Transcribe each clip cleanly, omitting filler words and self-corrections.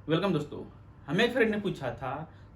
Welcome दोस्तों। हमें एक फ्रेंड ने पूछा था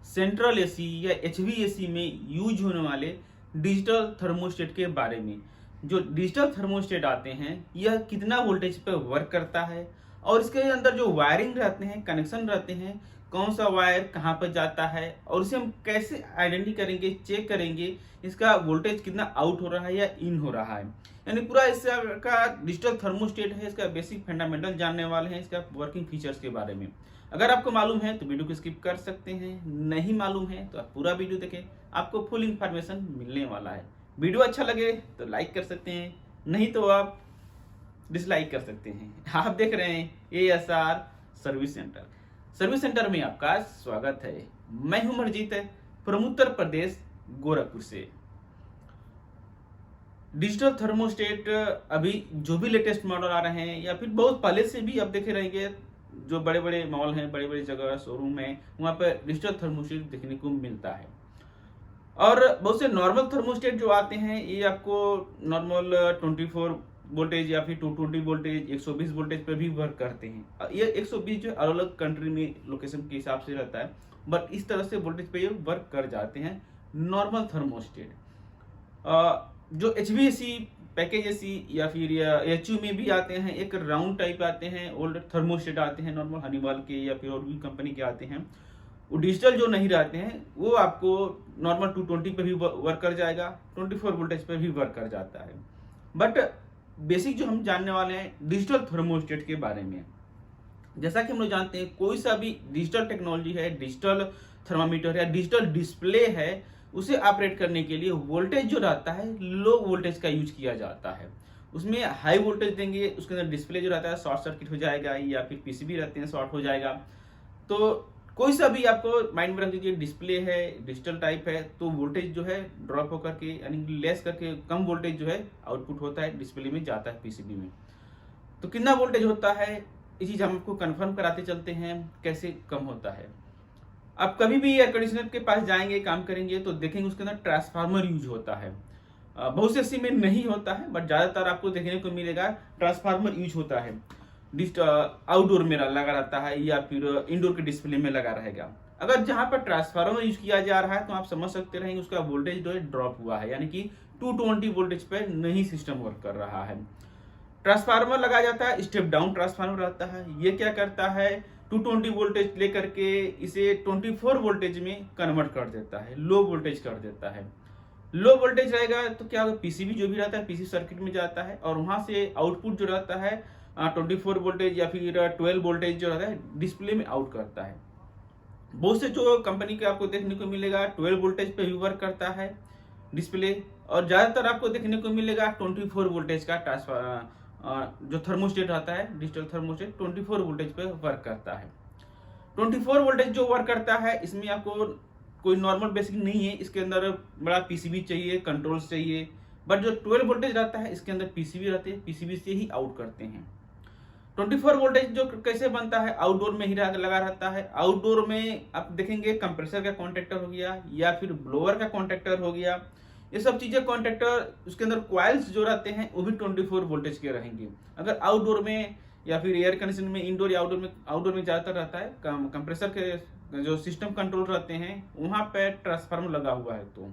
सेंट्रल एसी या एचवीएसी में यूज होने वाले डिजिटल थर्मोस्टेट के बारे में। जो डिजिटल थर्मोस्टेट आते हैं यह कितना वोल्टेज पर वर्क करता है और इसके अंदर जो वायरिंग रहते हैं, कनेक्शन रहते हैं, कौन सा वायर कहाँ पर जाता है और इसे हम कैसे आइडेंटिटी करेंगे, चेक करेंगे इसका वोल्टेज कितना आउट हो रहा है या इन हो रहा है। यानी पूरा इसका डिजिटल थर्मोस्टेट है, इसका बेसिक फंडामेंटल जानने वाले हैं, इसका वर्किंग फीचर्स के बारे में। अगर आपको मालूम है तो वीडियो को स्किप कर सकते हैं, नहीं मालूम है तो आप पूरा वीडियो देखें, आपको फुल इंफॉर्मेशन मिलने वाला है। वीडियो अच्छा लगे तो लाइक कर सकते हैं, नहीं तो आप डिसलाइक कर सकते हैं। आप देख रहे हैं ASR service centre. Service centre में आपका स्वागत है। मैं हूं मरजीत फ्रॉम उत्तर प्रदेश गोरखपुर से। डिजिटल थर्मोस्टेट अभी जो भी लेटेस्ट मॉडल आ रहे हैं या फिर बहुत पहले से भी आप देखे रहेंगे, जो बड़े बड़े मॉल हैं, बड़े बड़े जगह शोरूम है, वहाँ पर डिजिटल थर्मोस्टेट देखने को मिलता है। और बहुत से नॉर्मल थर्मोस्टेट जो आते हैं ये आपको नॉर्मल 24 वोल्टेज या फिर 220 वोल्टेज 120 वोल्टेज पे भी वर्क करते हैं। ये 120 जो अलग अलग कंट्री में लोकेशन के हिसाब से रहता है, बट इस तरह से वोल्टेज पे ये वर्क कर जाते हैं नॉर्मल थर्मोस्टेट। जो एचवीएसी पैकेज एसी या फिर एचयू में भी आते हैं, एक राउंड टाइप आते हैं, ओल्ड थर्मोस्टेट आते हैं नॉर्मल हनीवाल के या फिर और भी कंपनी के आते हैं। वो डिजिटल जो नहीं रहते हैं वो आपको नॉर्मल 220 पे भी वर्क कर जाएगा, 24 वोल्टेज पे भी वर्क कर जाता है। बट बेसिक जो हम जानने वाले हैं डिजिटल थर्मोस्टेट के बारे में, जैसा कि हम लोग जानते हैं कोई सा भी डिजिटल टेक्नोलॉजी है, डिजिटल थर्मामीटर या डिजिटल डिस्प्ले है, उसे ऑपरेट करने के लिए वोल्टेज जो रहता है लो वोल्टेज का यूज किया जाता है। उसमें हाई वोल्टेज देंगे, उसके अंदर डिस्प्ले जो रहता है शॉर्ट सर्किट हो जाएगा या फिर पीसीबी रहते हैं शॉर्ट हो जाएगा। तो कोई सा भी आपको माइंड में रख दीजिए, डिस्प्ले है, डिजिटल टाइप है, तो वोल्टेज जो है ड्रॉप होकर के यानी लेस करके कम वोल्टेज जो है आउटपुट होता है, डिस्प्ले में जाता है पीसीबी में। तो कितना वोल्टेज होता है ये चीज हम आपको कंफर्म कराते चलते हैं कैसे कम होता है। आप कभी भी एयर कंडीशनर के पास जाएंगे, काम करेंगे तो देखेंगे उसके अंदर ट्रांसफार्मर यूज होता है। बहुत से एसी में नहीं होता है, बट ज्यादातर आपको देखने को मिलेगा ट्रांसफार्मर यूज होता है। आउटडोर में लगा रहता है या फिर इंडोर के डिस्प्ले में लगा रहेगा। अगर जहां पर ट्रांसफार्मर यूज किया जा रहा है तो आप समझ सकते रहेंगे उसका वोल्टेज जो है ड्रॉप हुआ है, यानी कि 220 वोल्टेज पे नहीं सिस्टम वर्क कर रहा है। ट्रांसफार्मर लगाया जाता है, स्टेप डाउन ट्रांसफार्मर रहता है। ये क्या करता है, 220 वोल्टेज लेकर के इसे 24 वोल्टेज में कन्वर्ट कर देता है, लो वोल्टेज कर देता है। लो वोल्टेज रहेगा तो क्या होगा, पीसीबी जो भी रहता है पीसी सर्किट में जाता है और वहां से आउटपुट जो रहता है 24 वोल्टेज या फिर 12 वोल्टेज जो रहता है डिस्प्ले में आउट करता है। बहुत से जो कंपनी के आपको देखने को मिलेगा 12 वोल्टेज पे भी वर्क करता है डिस्प्ले, और ज्यादातर आपको देखने को मिलेगा 24 वोल्टेज का ट्रांसफर जो थर्मोस्टेट आता है डिजिटल थर्मोस्टेट 24 वोल्टेज पे वर्क करता है। 24 वोल्टेज जो वर्क करता है इसमें आपको कोई नॉर्मल बेसिक नहीं है, इसके अंदर बड़ा पीसीबी चाहिए, कंट्रोल्स चाहिए। बट जो 12 वोल्टेज रहता है इसके अंदर पीसीबी रहते हैं, पीसीबी से ही आउट करते हैं। 24 वोल्टेज जो कैसे बनता है, आउटडोर में ही लगा रहता है। आउटडोर में आप देखेंगे कंप्रेसर का कॉन्ट्रैक्टर हो गया या फिर ब्लोअर का कॉन्ट्रैक्टर हो गया, ये सब चीजें कॉन्ट्रैक्टर, उसके अंदर कॉइल्स जो रहते हैं वो भी 24 वोल्टेज के रहेंगे। अगर आउटडोर में या फिर एयर कंडीशन में, इंडोर या आउटडोर में ज्यादातर रहता है कंप्रेसर के जो सिस्टम कंट्रोल रहते हैं वहां पे ट्रांसफार्मर लगा हुआ है, तो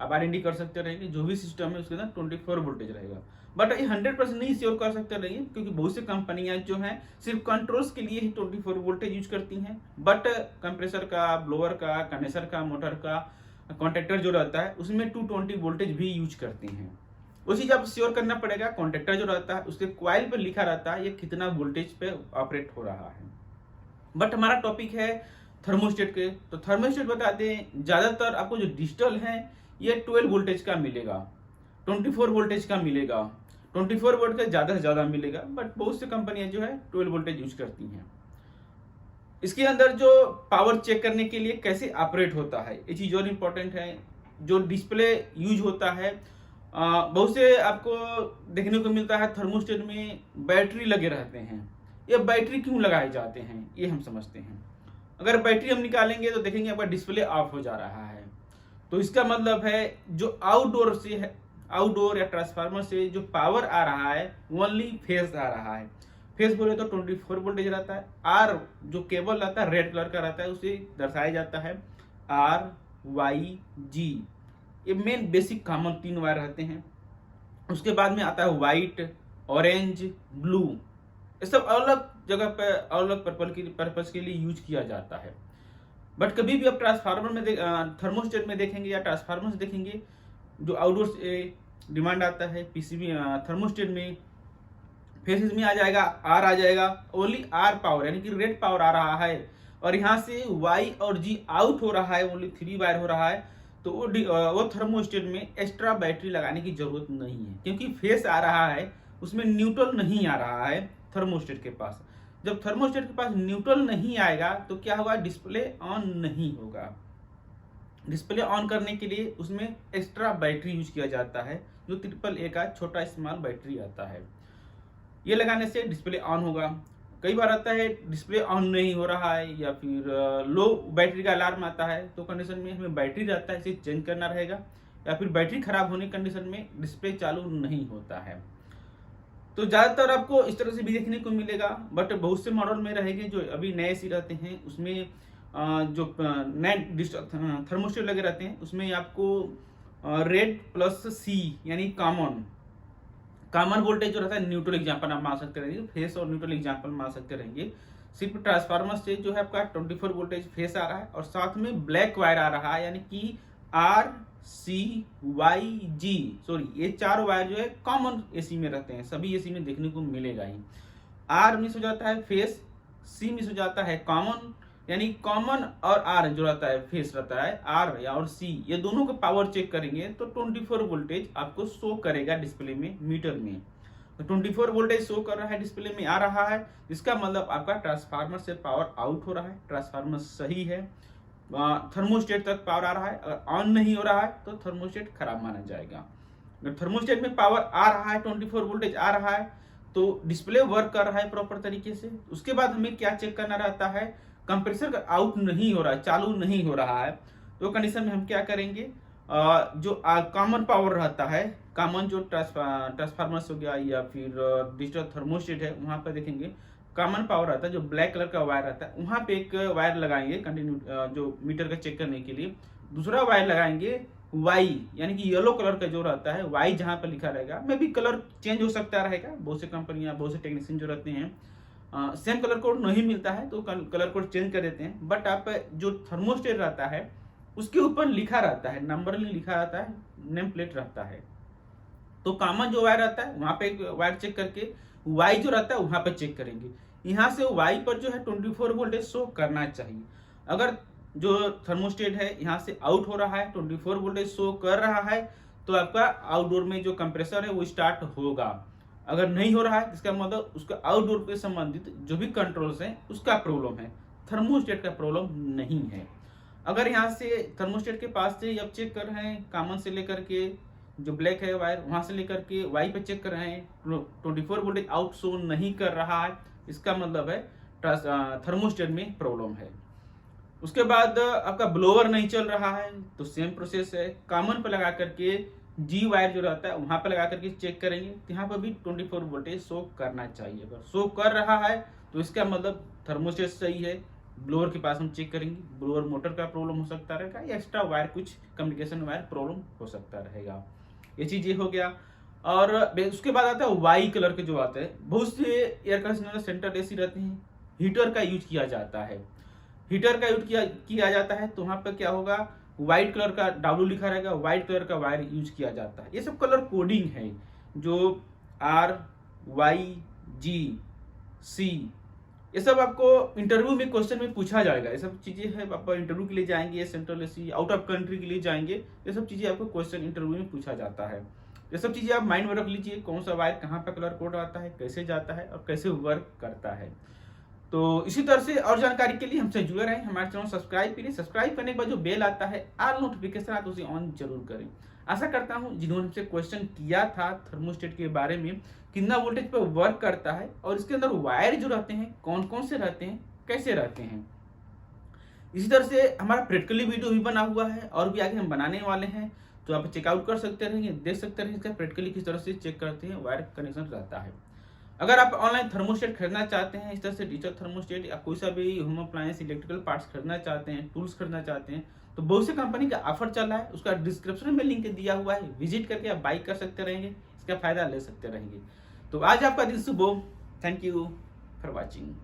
आप आइडेंटिटी कर सकते रहेंगे जो भी सिस्टम है उसके अंदर 24 वोल्टेज रहेगा। बट ये 100% नहीं श्योर कर सकते रहेंगे क्योंकि बहुत सी कंपनियां जो हैं सिर्फ कंट्रोल्स के लिए ही 24 वोल्टेज यूज करती हैं, बट कंप्रेसर का, ब्लोअर का, कंडेंसर का, मोटर का कॉन्ट्रैक्टर जो रहता है उसमें 220 वोल्टेज भी यूज करती हैं। वो चीज आप श्योर करना पड़ेगा। कॉन्ट्रैक्टर जो रहता है उसके कॉइल पर लिखा रहता है ये कितना वोल्टेज पे ऑपरेट हो रहा है। बट हमारा टॉपिक है थर्मोस्टेट के, तो थर्मोस्टेट बता दें ज्यादातर आपको जो डिजिटल है ये 12 वोल्टेज का मिलेगा, 24 वोल्टेज का मिलेगा, 24 वोल्ट का ज्यादा से ज्यादा मिलेगा, बट बहुत सी कंपनियां जो है 12 वोल्टेज यूज करती हैं। इसके अंदर जो पावर चेक करने के लिए कैसे ऑपरेट होता है ये चीज और इम्पोर्टेंट है। जो डिस्प्ले यूज होता है, बहुत से आपको देखने को मिलता है थर्मोस्टेट में बैटरी लगे रहते हैं। ये बैटरी क्यों लगाए जाते हैं ये हम समझते हैं। अगर बैटरी हम निकालेंगे तो देखेंगे आपका डिस्प्ले ऑफ हो जा रहा है, तो इसका मतलब है जो आउटडोर से, आउटडोर या ट्रांसफार्मर से जो पावर आ रहा है ओनली फेज आ रहा है, फेस बोले तो 24 वोल्टेज रहता है। आर जो केबल रहता है रेड कलर का रहता है, उसे दर्शाया जाता है RYG। ये मेन बेसिक कॉमन 3 वायर रहते हैं। उसके बाद में आता है व्हाइट, ऑरेंज, ब्लू। ये सब अलग जगह पे अलग पर्पस के लिए यूज किया जाता है। बट कभी भी आप ट्रांसफार्मर में थर्मोस्टेट में देखेंगे या ट्रांसफार्मर से देखेंगे, जो आउटडोर से डिमांड आता है पीसीबी थर्मोस्टेट में फेसेस में आ जाएगा, आर आ जाएगा, ओनली आर पावर यानी कि रेड पावर आ रहा है, और यहाँ से वाई और जी आउट हो रहा है, ओनली 3 वायर हो रहा है। तो वो थर्मोस्टेट में एक्स्ट्रा बैटरी लगाने की जरूरत नहीं है, क्योंकि फेस आ रहा है, उसमें न्यूट्रल नहीं आ रहा है थर्मोस्टेट के पास। जब थर्मोस्टेट के पास न्यूट्रल नहीं आएगा तो क्या होगा, डिस्प्ले ऑन नहीं होगा। डिस्प्ले ऑन करने के लिए उसमें एक्स्ट्रा बैटरी यूज किया जाता है, जो AAA का छोटा स्मॉल बैटरी आता है। ये लगाने से डिस्प्ले ऑन होगा। कई बार आता है डिस्प्ले ऑन नहीं हो रहा है या फिर लो बैटरी का अलार्म आता है, तो कंडीशन में हमें बैटरी रहता है, इसे चेंज करना रहेगा। या फिर बैटरी खराब होने कंडीशन में डिस्प्ले चालू नहीं होता है। तो ज़्यादातर आपको इस तरह से भी देखने को मिलेगा, बट बहुत से मॉडल में रहेंगे जो अभी नए सी रहते हैं, उसमें जो नए थर्मोस्टेट लगे रहते हैं, उसमें आपको रेड प्लस C यानी कॉमन वोल्टेज जो रहता है, न्यूट्रल एग्जाम्पल आप मान सकते रहेंगे, फेस और न्यूट्रल एग्जाम्पल मान सकते रहेंगे। सिर्फ ट्रांसफार्मर से जो है आपका 24 वोल्टेज फेस आ रहा है, और साथ में ब्लैक वायर आ रहा है, यानी कि RCYG, सॉरी ये 4 वायर जो है कॉमन एसी में रहते हैं, सभी एसी में देखने को मिलेगा ही। R मिस हो जाता है फेस, C मिस हो जाता है कॉमन, यानी कॉमन और R जो रहता है फेस रहता है, R या और C, ये दोनों का पावर चेक करेंगे तो 24 वोल्टेज आपको शो करेगा डिस्प्ले में, मीटर में। तो 24 वोल्टेज शो कर रहा है, डिस्प्ले में आ रहा है, इसका मतलब आपका ट्रांसफार्मर से पावर आउट हो रहा है, ट्रांसफार्मर सही है, थर्मोस्टेट तक पावर आ रहा है। अगर ऑन नहीं हो रहा है तो थर्मोस्टेट खराब माना जाएगा। अगर थर्मोस्टेट में पावर आ रहा है, 24 वोल्टेज आ रहा है, तो डिस्प्ले वर्क कर रहा है प्रॉपर तरीके से। उसके बाद हमें क्या चेक करना रहता है, कंप्रेसर का आउट नहीं हो रहा है, चालू नहीं हो रहा है, तो कंडीशन में हम क्या करेंगे, जो कॉमन पावर रहता है, कॉमन जो ट्रांसफार्मर्स हो गया या फिर डिजिटल थर्मोस्टेट है, वहां पर देखेंगे कॉमन पावर रहता है, जो ब्लैक कलर का वायर रहता है, वहां पे एक वायर लगाएंगे कंटिन्यू जो मीटर का चेक करने के लिए। दूसरा वायर लगाएंगे वाई, यानी कि येलो कलर का जो रहता है, वाई जहां पर लिखा रहेगा, मे भी कलर चेंज हो सकता रहेगा, बहुत से कंपनियां बहुत से टेक्नीशियन जो रहते हैं सेम कलर कोड नहीं मिलता है तो कलर कोड चेंज कर देते हैं। बट आप जो थर्मोस्टेट रहता है उसके ऊपर लिखा रहता है, नंबर लिखा रहता है, नेम प्लेट रहता है। तो कॉमन जो वायर रहता है वहां पे एक वायर चेक करके, वाई जो रहता है वहां पे चेक करेंगे। यहाँ से वाई पर जो है 24 वोल्टेज शो करना चाहिए। अगर जो थर्मोस्टेट है यहाँ से आउट हो रहा है, 24 वोल्टेज शो कर रहा है, तो आपका आउटडोर में जो कंप्रेसर है वो स्टार्ट होगा। अगर नहीं हो रहा है इसका मतलब उसका आउटडोर के संबंधित जो भी कंट्रोल्स हैं उसका प्रॉब्लम है, थर्मोस्टेट का प्रॉब्लम नहीं है। अगर यहाँ से थर्मोस्टेट के पास से अब चेक कर रहे हैं, कॉमन से लेकर के जो ब्लैक है वायर वहां से लेकर के वाई पे चेक कर रहे हैं, 24 वोल्टेज आउट शो नहीं कर रहा है, इसका मतलब है थर्मोस्टेट में प्रॉब्लम है। उसके बाद आपका ब्लोअर नहीं चल रहा है, तो सेम प्रोसेस है, कॉमन पे लगा करके जी वायर जो रहता है वहां पे लगा करके चेक करेंगे, यहाँ पर भी 24 वोल्टेज शो करना चाहिए। अगर शो कर रहा है तो इसका मतलब थर्मोस्टेट सही है। ब्लोअर के पास हम चेक करेंगे, ब्लोअर मोटर का प्रॉब्लम हो सकता रहेगा या एक्स्ट्रा वायर कुछ कम्युनिकेशन वायर प्रॉब्लम हो सकता रहेगा। ये चीज ये हो गया। और उसके बाद आता है वाई कलर के जो आते हैं, बहुत से एयर कंडीशनर सेंट्रल एसी रहते हैं, हीटर का यूज किया जाता है, हीटर का यूज किया जाता है, तो वहां पर क्या होगा, व्हाइट कलर का W लिखा रहेगा, व्हाइट कलर का वायर यूज किया जाता है। ये सब कलर कोडिंग है, जो RYG C, ये सब आपको इंटरव्यू में क्वेश्चन में पूछा जाएगा। ये सब चीजें है, आप इंटरव्यू के लिए जाएंगे, central AC out of country के लिए जाएंगे, ये सब चीजें आपको क्वेश्चन इंटरव्यू में पूछा जाता है। ये सब चीजें आप माइंड में रख लीजिए, कौन सा वायर कहाँ पे कलर कोड आता है, कैसे जाता है और कैसे वर्क करता है। तो इसी तरह से और जानकारी के लिए हमसे जुड़े रहें, हमारे चैनल सब्सक्राइब करिए। सब्सक्राइब करने के बाद जो बेल आता है ऑल नोटिफिकेशन आता है उसे ऑन जरूर करें। आशा करता हूं जिन्होंने हमसे क्वेश्चन किया था थर्मोस्टेट के बारे में, कितना वोल्टेज पर वर्क करता है और इसके अंदर वायर जो रहते हैं कौन कौन से रहते हैं, कैसे रहते हैं। इसी तरह से हमारा प्रैक्टिकली वीडियो भी बना हुआ है और भी आगे हम बनाने वाले हैं, तो आप चेकआउट कर सकते रहेंगे, देख सकते रहेंगे इसका प्रैक्टिकली किस तरह से चेक करते हैं वायर कनेक्शन रहता है। अगर आप ऑनलाइन थर्मोस्टेट खरीदना चाहते हैं, इस तरह से डिजिटल थर्मोस्टेट या कोई सा भी होम अप्लायंस इलेक्ट्रिकल पार्ट्स खरीदना चाहते हैं, टूल्स खरीदना चाहते हैं, तो बहुत सी कंपनी का ऑफर चल रहा है, उसका डिस्क्रिप्शन में लिंक दिया हुआ है, विजिट करके आप बाई कर सकते रहेंगे, इसका फायदा ले सकते रहेंगे। तो आज आपका दिन शुभ हो। Thank you for watching.